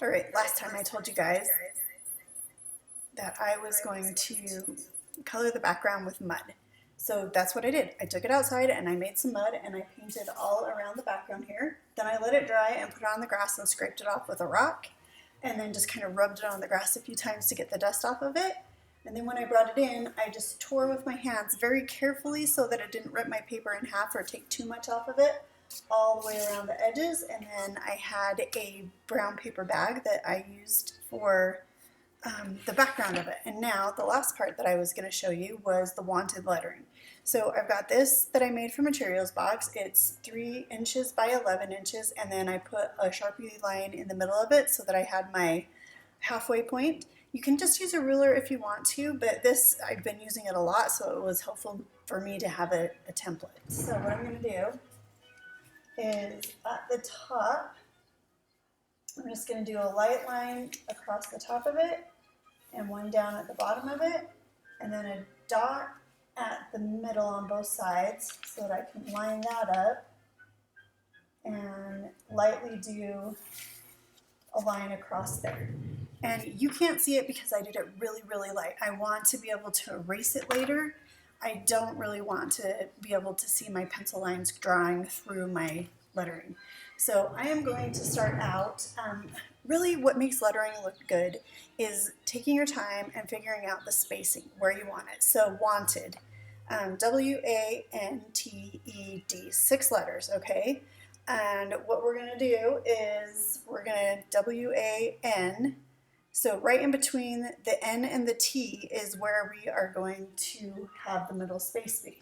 All right, last time I told you guys that I was going to color the background with mud. So that's what I did. I took it outside and I made some mud and I painted all around the background here. Then I let it dry and put it on the grass and scraped it off with a rock and then just kind of rubbed it on the grass a few times to get the dust off of it. And then when I brought it in, I just tore with my hands very carefully so that it didn't rip my paper in half or take too much off of it, all the way around the edges. And then I had a brown paper bag that I used for the background of it. And now the last part that I was going to show you was the wanted lettering. So I've got this that I made from Materials Box. It's 3 inches by 11 inches, and then I put a Sharpie line in the middle of it so that I had my halfway point. You can just use a ruler if you want to, but this, I've been using it a lot, so it was helpful for me to have a template. So what I'm going to do is at the top, I'm just going to do a light line across the top of it and one down at the bottom of it, and then a dot at the middle on both sides so that I can line that up and lightly do a line across there. And you can't see it because I did it really, really light. I want to be able to erase it later. I don't really want to be able to see my pencil lines drawing through my lettering. So I am going to start out, really what makes lettering look good is taking your time and figuring out the spacing, where you want it. So wanted, W-A-N-T-E-D, 6 letters, okay? And what we're gonna do is we're gonna W-A-N, so right in between the N and the T is where we are going to have the middle space be.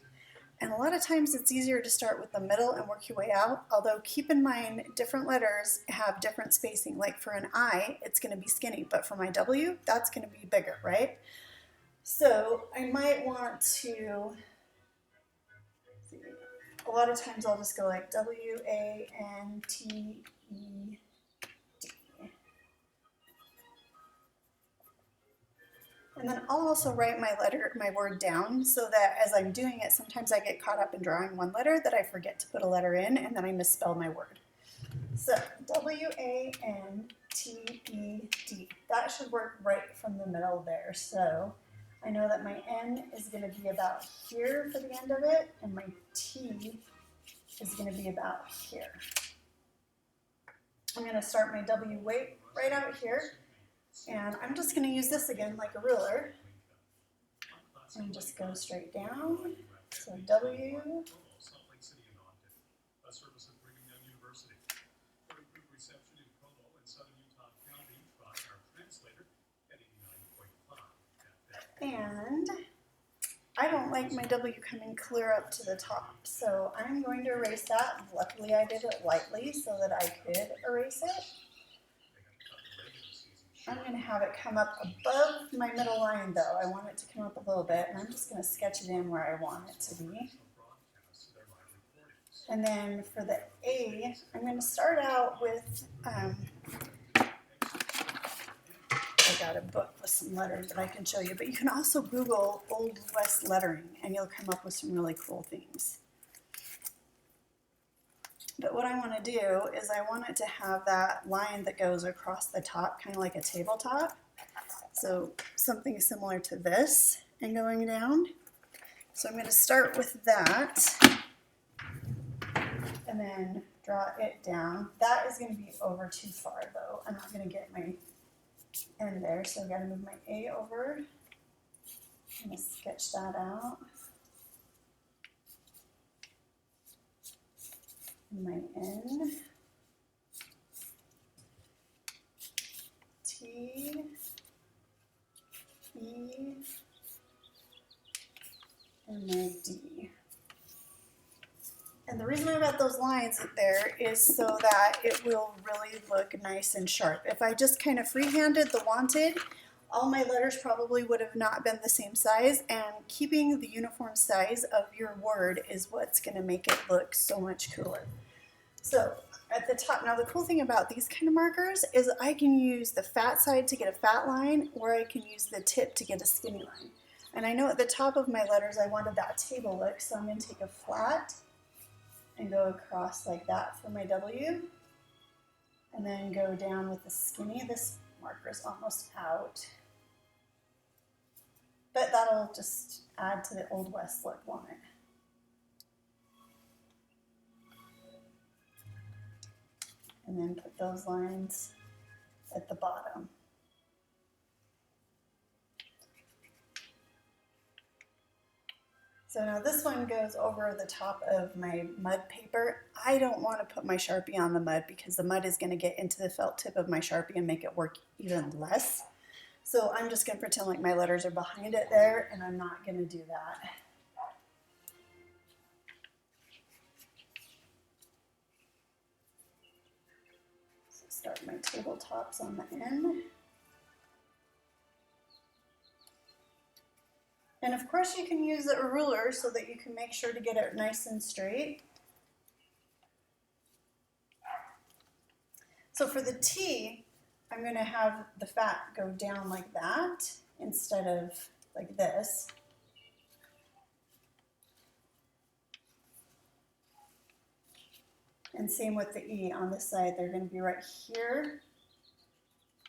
And a lot of times it's easier to start with the middle and work your way out, although keep in mind different letters have different spacing. Like for an I, it's going to be skinny, but for my W, that's going to be bigger, right? So I might want to, a lot of times I'll just go like W-A-N-T-E-D. And then I'll also write my word down so that as I'm doing it, sometimes I get caught up in drawing one letter that I forget to put a letter in and then I misspell my word. So W-A-N-T-E-D. That should work right from the middle there. So I know that my N is going to be about here for the end of it, and my T is going to be about here. I'm going to start my W right out here. And I'm just going to use this again like a ruler and just go straight down. So W. And I don't like my W coming clear up to the top, so I'm going to erase that. Luckily I did it lightly so that I could erase it. I'm going to have it come up above my middle line though. I want it to come up a little bit, and I'm just going to sketch it in where I want it to be. And then for the A, I'm going to start out with, I got a book with some letters that I can show you, but you can also Google Old West lettering and you'll come up with some really cool things. But what I want to do is I want it to have that line that goes across the top, kind of like a tabletop. So something similar to this and going down. So I'm going to start with that and then draw it down. That is going to be over too far though. I'm not going to get my end there, so I've got to move my A over. I'm going to sketch that out. My N, T, E, and my D. And the reason I've got those lines there is so that it will really look nice and sharp. If I just kind of freehanded the wanted, all my letters probably would have not been the same size, and keeping the uniform size of your word is what's going to make it look so much cooler. So at the top, now the cool thing about these kind of markers is I can use the fat side to get a fat line, or I can use the tip to get a skinny line. And I know at the top of my letters I wanted that table look, so I'm going to take a flat and go across like that for my W. and then go down with the skinny. This marker is almost out, but that'll just add to the Old West look, won't it? And then put those lines at the bottom. So now this one goes over the top of my mud paper. I don't want to put my Sharpie on the mud because the mud is going to get into the felt tip of my Sharpie and make it work even less. So I'm just going to pretend like my letters are behind it there, and I'm not going to do that. So start my tabletops on the end. And of course you can use a ruler so that you can make sure to get it nice and straight. So for the T, I'm going to have the fat go down like that instead of like this. And same with the E on this side. They're going to be right here,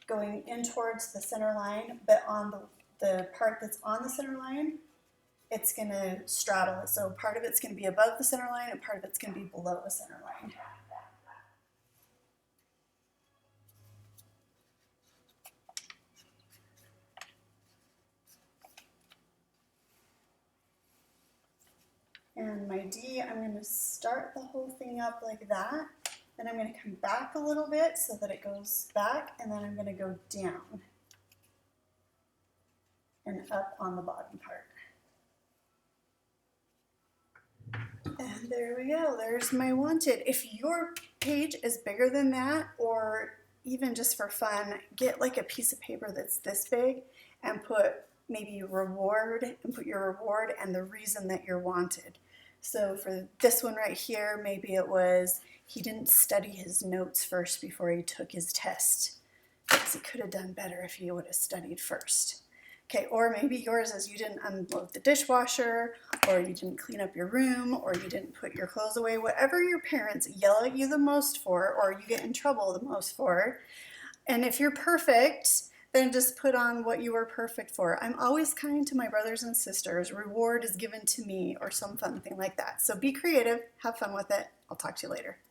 going in towards the center line, but on the part that's on the center line, it's going to straddle it. So part of it's going to be above the center line and part of it's going to be below the center line. And my D, I'm going to start the whole thing up like that. Then I'm going to come back a little bit so that it goes back, and then I'm going to go down and up on the bottom part. And there we go, there's my wanted. If your page is bigger than that, or even just for fun, get like a piece of paper that's this big and put maybe reward, and put your reward and the reason that you're wanted. So for this one right here, maybe it was he didn't study his notes first before he took his test, because he could have done better if he would have studied first. Okay, or maybe yours is you didn't unload the dishwasher, or you didn't clean up your room, or you didn't put your clothes away. Whatever your parents yell at you the most for, or you get in trouble the most for. And if you're perfect, then just put on what you were perfect for. I'm always kind to my brothers and sisters. Reward is given to me, or some fun thing like that. So be creative, have fun with it. I'll talk to you later.